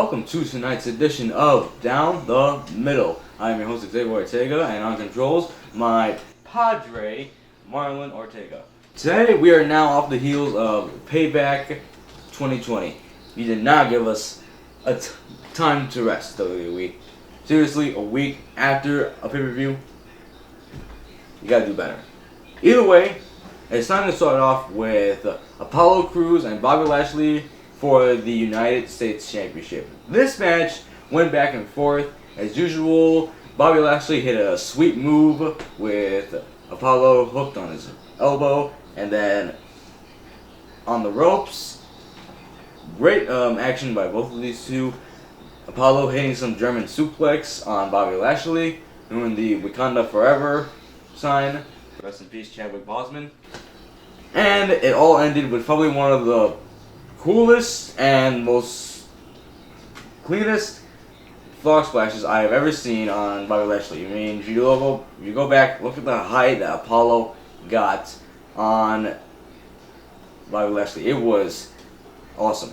welcome to tonight's edition of Down the Middle. I am your host Xavier Ortega, and on controls, my padre, Marlon Ortega. Today, we are now off the heels of Payback 2020. You did not give us a time to rest, WWE. Seriously, a week after a pay-per-view, you gotta do better. Either way, it's time to start off with Apollo Crews and Bobby Lashley for the United States Championship. This match went back and forth. As usual, Bobby Lashley hit a sweet move with Apollo hooked on his elbow, and then on the ropes, great action by both of these two. Apollo hitting some German suplex on Bobby Lashley, doing the Wakanda Forever sign. Rest in peace, Chadwick Boseman. And it all ended with probably one of the coolest and most cleanest frog splashes I have ever seen on Bobby Lashley. I mean, if you go back, look at the height that Apollo got on Bobby Lashley. It was awesome.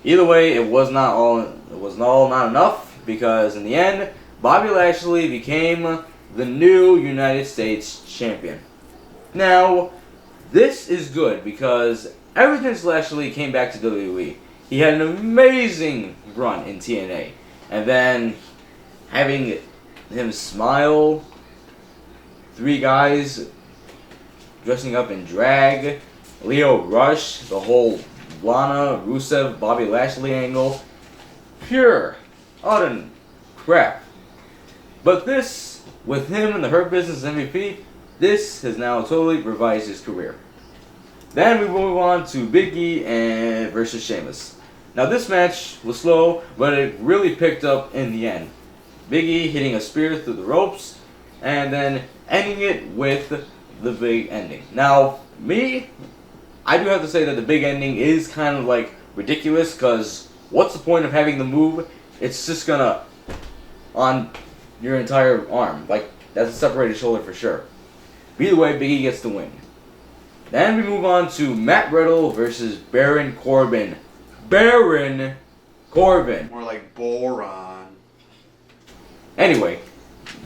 Either way, it was not enough, because in the end, Bobby Lashley became the new United States Champion. Now, this is good because ever since Lashley came back to WWE, he had an amazing run in TNA. And then having him smile, 3 guys dressing up in drag, Leo Rush, the whole Lana, Rusev, Bobby Lashley angle, pure, utter crap. But this, with him and the Hurt Business MVP, this has now totally revised his career. Then we move on to Big E and versus Sheamus. Now this match was slow, but it really picked up in the end. Big E hitting a spear through the ropes, and then ending it with the big ending. Now, I do have to say that the big ending is kind of like ridiculous, because what's the point of having the move? It's just gonna on your entire arm. Like, that's a separated shoulder for sure. Either way, Big E gets the win. Then we move on to Matt Riddle versus Baron Corbin. Baron Corbin. More like Boron. Anyway,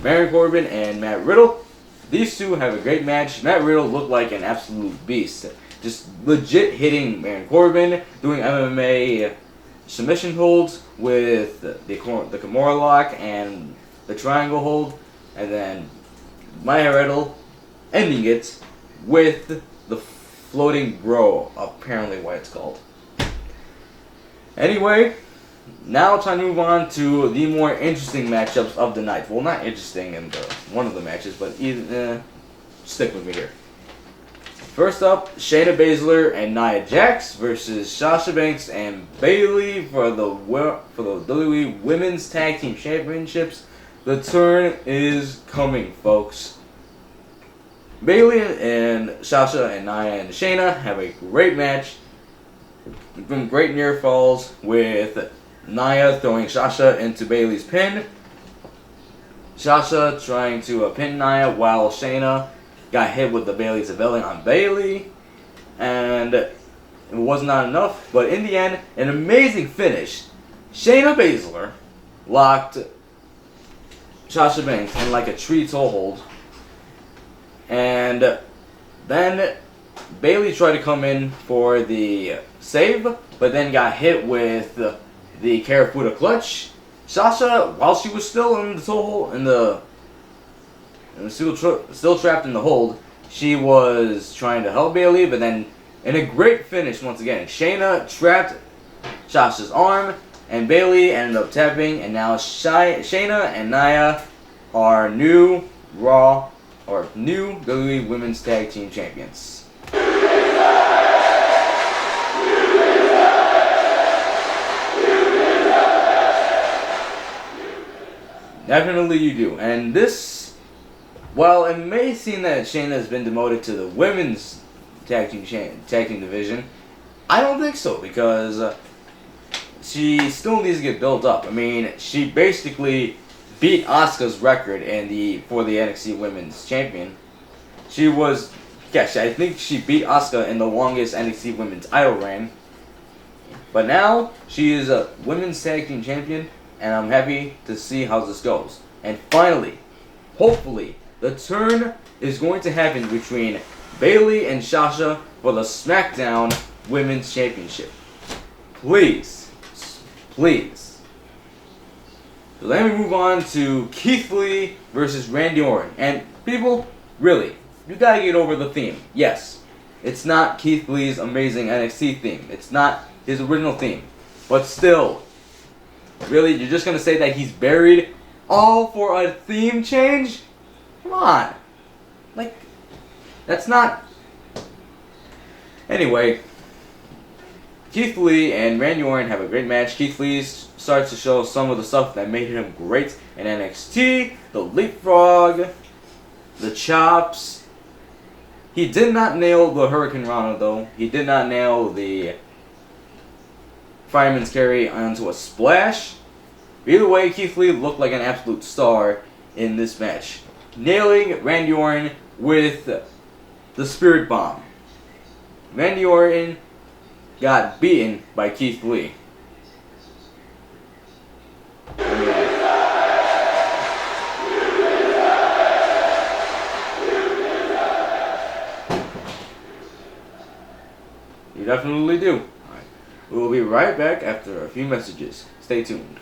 Baron Corbin and Matt Riddle. These two have a great match. Matt Riddle looked like an absolute beast. Just legit hitting Baron Corbin, doing MMA submission holds with the Kimura lock and the triangle hold. And then Matt Riddle ending it with the floating bro, apparently what it's called. Anyway, now time to move on to the more interesting matchups of the night. Well, not interesting in one of the matches, but stick with me here. First up, Shayda Basler and Nia Jax versus Sasha Banks and Bayley for the WWE Women's Tag Team Championships. The turn is coming, folks. Bayley and Sasha and Nia and Shayna have a great match. Some great near falls, with Nia throwing Sasha into Bayley's pin. Sasha trying to pin Nia while Shayna got hit with the Bayley Zavelli on Bayley. And it was not enough, but in the end, an amazing finish. Shayna Baszler locked Sasha Banks in like a tree toe hold. And then Bayley tried to come in for the save, but then got hit with the Karafuda clutch. Sasha, while she was still in the toe hold, still trapped in the hold, she was trying to help Bayley, but then in a great finish once again, Shayna trapped Sasha's arm, and Bayley ended up tapping, and now Shayna and Nia are new WWE Women's Tag Team Champions. Definitely you do. And this, while it may seem that Shayna has been demoted to the Women's Tag Team Division, I don't think so, because she still needs to get built up. I mean, she basically beat Asuka's record for the NXT Women's Champion. I think she beat Asuka in the longest NXT Women's title reign But now she is a women's tag team champion, and I'm happy to see how this goes. And finally, hopefully, the turn is going to happen between Bayley and Sasha for the SmackDown Women's Championship. Please. Please. So let me move on to Keith Lee versus Randy Orton. And people, really, you gotta get over the theme. Yes, it's not Keith Lee's amazing NXT theme. It's not his original theme. But still, really, you're just gonna say that he's buried all for a theme change? Come on. Like, that's not... Anyway, Keith Lee and Randy Orton have a great match. Keith Lee starts to show some of the stuff that made him great in NXT. The leapfrog, the chops. He did not nail the Hurricane Rana though. He did not nail the fireman's carry onto a splash. Either way, Keith Lee looked like an absolute star in this match, nailing Randy Orton with the Spirit Bomb. Randy Orton got beaten by Keith Lee. You definitely do. Alright. We will be right back after a few messages. Stay tuned.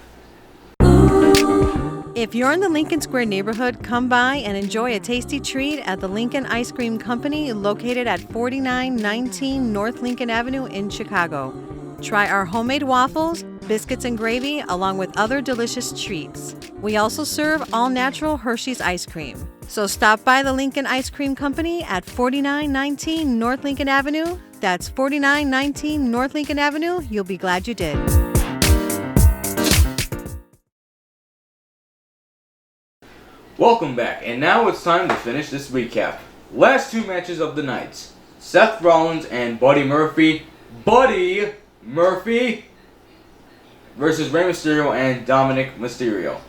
If you're in the Lincoln Square neighborhood, come by and enjoy a tasty treat at the Lincoln Ice Cream Company located at 4919 North Lincoln Avenue in Chicago. Try our homemade waffles, biscuits and gravy, along with other delicious treats. We also serve all-natural Hershey's ice cream. So stop by the Lincoln Ice Cream Company at 4919 North Lincoln Avenue. That's 4919 North Lincoln Avenue. You'll be glad you did. Welcome back, and now it's time to finish this recap. Last two matches of the night. Seth Rollins and Buddy Murphy. Buddy Murphy versus Rey Mysterio and Dominic Mysterio.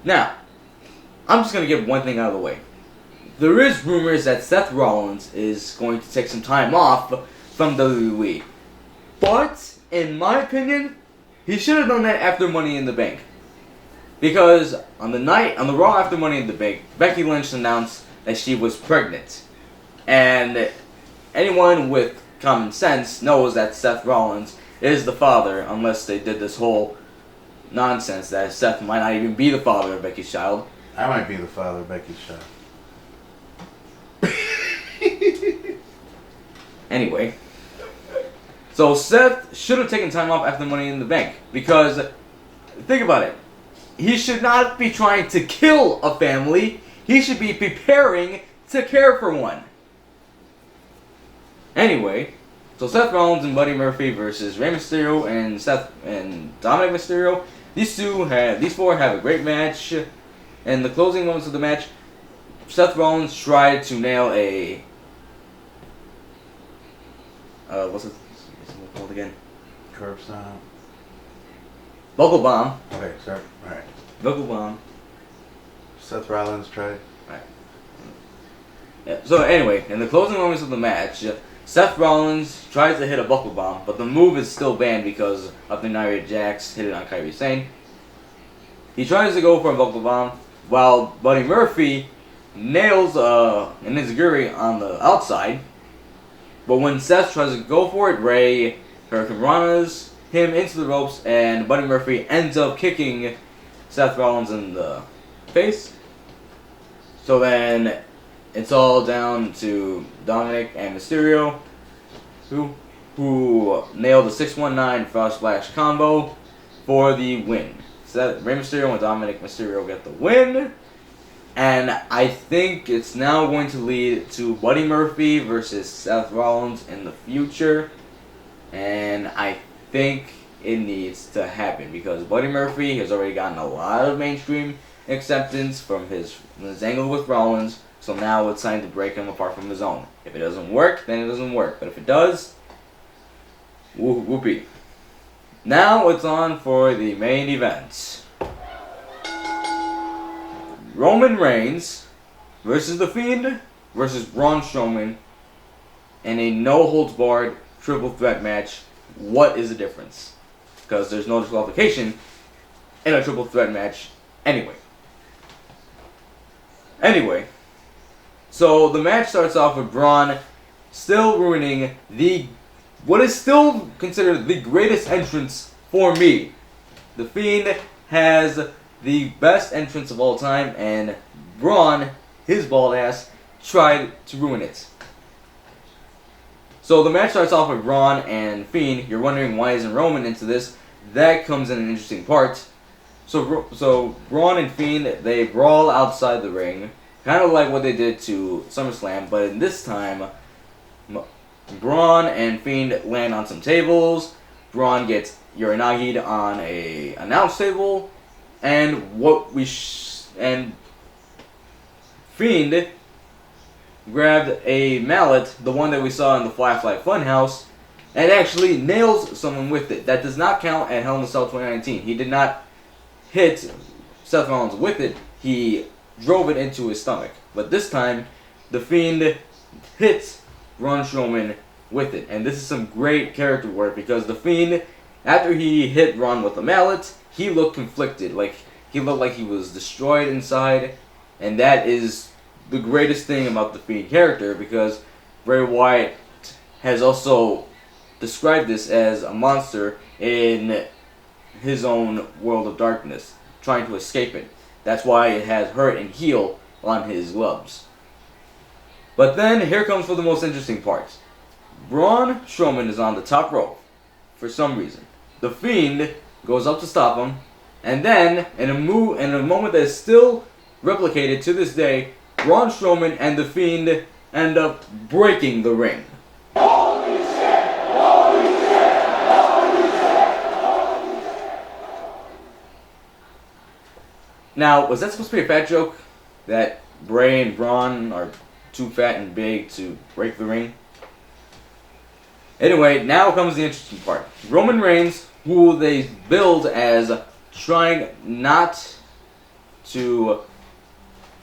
Now, I'm just going to get one thing out of the way. There is rumors that Seth Rollins is going to take some time off from WWE. But, in my opinion, he should have done that after Money in the Bank. Because on the Raw after Money in the Bank, Becky Lynch announced that she was pregnant. And anyone with common sense knows that Seth Rollins is the father, unless they did this whole nonsense that Seth might not even be the father of Becky's child. I might be the father of Becky's child. Anyway. So Seth should have taken time off after Money in the Bank. Because, think about it. He should not be trying to kill a family. He should be preparing to care for one. Anyway, so Seth Rollins and Buddy Murphy versus Rey Mysterio and Seth and Dominic Mysterio. These four have a great match. In the closing moments of the match, Seth Rollins tried to nail a what's it called again? Curb stomp. Buckle bomb. Okay, sorry. Alright. Buckle bomb. Seth Rollins tried. Right. Yeah. So anyway, in the closing moments of the match, Seth Rollins tries to hit a buckle bomb, but the move is still banned because of the Nia Jax hit it on Kairi Sane. He tries to go for a buckle bomb, while Buddy Murphy nails an enziguri on the outside. But when Seth tries to go for it, Rey Hurricane Ranas him into the ropes, and Buddy Murphy ends up kicking Seth Rollins in the face. So then it's all down to Dominic and Mysterio, who nailed the 619 Frost Splash combo for the win. So Rey Mysterio and Dominic Mysterio get the win. And I think it's now going to lead to Buddy Murphy versus Seth Rollins in the future. And I think it needs to happen because Buddy Murphy has already gotten a lot of mainstream acceptance from his angle with Rollins. So now it's time to break him apart from his own. If it doesn't work, then it doesn't work. But if it does, whoopee. Now it's on for the main event. Roman Reigns versus The Fiend versus Braun Strowman in a no-holds-barred triple threat match what is the difference? Because there's no disqualification in a triple threat match anyway. So the match starts off with Braun still ruining what is still considered the greatest entrance for me. The Fiend has the best entrance of all time, and Braun, his bald ass, tried to ruin it. So the match starts off with Braun and Fiend. You're wondering why isn't Roman into this? That comes in an interesting part. So Braun and Fiend, they brawl outside the ring, kind of like what they did to SummerSlam, but in this time, Braun and Fiend land on some tables. Braun gets Uranagi'd on a announce table, and Fiend grabbed a mallet, the one that we saw in the Flashlight Funhouse, and actually nails someone with it. That does not count at Hell in a Cell 2019. He did not hit Seth Rollins with it. He drove it into his stomach. But this time, the Fiend hits Braun Strowman with it. And this is some great character work, because the Fiend, after he hit Braun with the mallet, he looked conflicted. Like, he looked like he was destroyed inside. And that is the greatest thing about the Fiend character, because Bray Wyatt has also described this as a monster in his own world of darkness, trying to escape it. That's why it has hurt and heal on his gloves. But then, here comes for the most interesting part. Braun Strowman is on the top rope for some reason. The Fiend goes up to stop him, and then, in a moment that is still replicated to this day, Braun Strowman and the Fiend end up breaking the ring. Holy shit! Holy shit! Holy shit! Holy shit! Now, was that supposed to be a fat joke? That Bray and Braun are too fat and big to break the ring? Anyway, now comes the interesting part. Roman Reigns, who they build as trying not to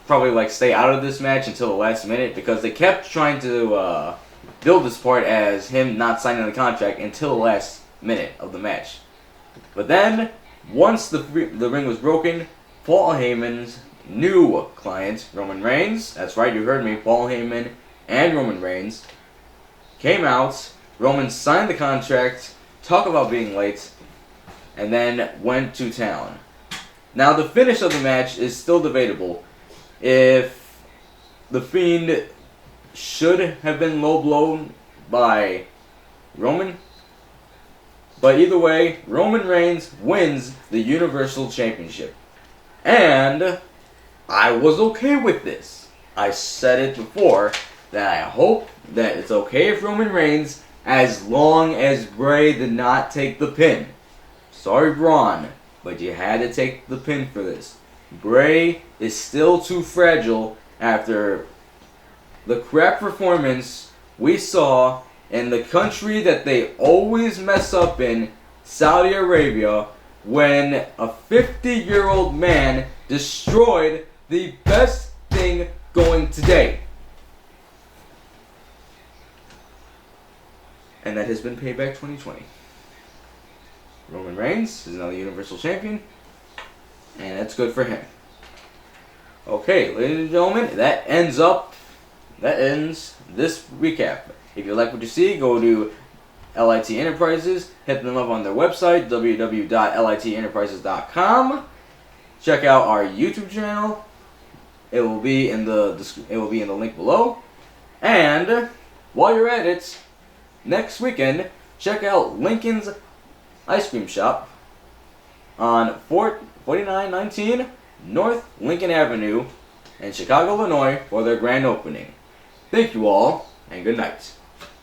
probably like stay out of this match until the last minute, because they kept trying to build this part as him not signing the contract until the last minute of the match. But then, once the ring was broken, Paul Heyman's new client, Roman Reigns, that's right, you heard me, Paul Heyman and Roman Reigns, came out. Roman signed the contract, talk about being late, and then went to town. Now, the finish of the match is still debatable. If the Fiend should have been low blown by Roman, but either way, Roman Reigns wins the Universal Championship. And I was okay with this. I said it before that I hope that it's okay if Roman Reigns, as long as Bray did not take the pin. Sorry, Braun, but you had to take the pin for this. Bray is still too fragile after the crap performance we saw in the country that they always mess up in, Saudi Arabia, when a 50-year-old man destroyed the best thing going today. And that has been Payback 2020. Roman Reigns is now the Universal Champion, and that's good for him. Okay, ladies and gentlemen, that ends this recap. If you like what you see, go to LIT Enterprises, hit them up on their website, www.litenterprises.com. Check out our YouTube channel. It will be in the link below. And while you're at it, next weekend, check out Lincoln's Ice Cream Shop on 4919 North Lincoln Avenue in Chicago, Illinois for their grand opening. Thank you all, and good night.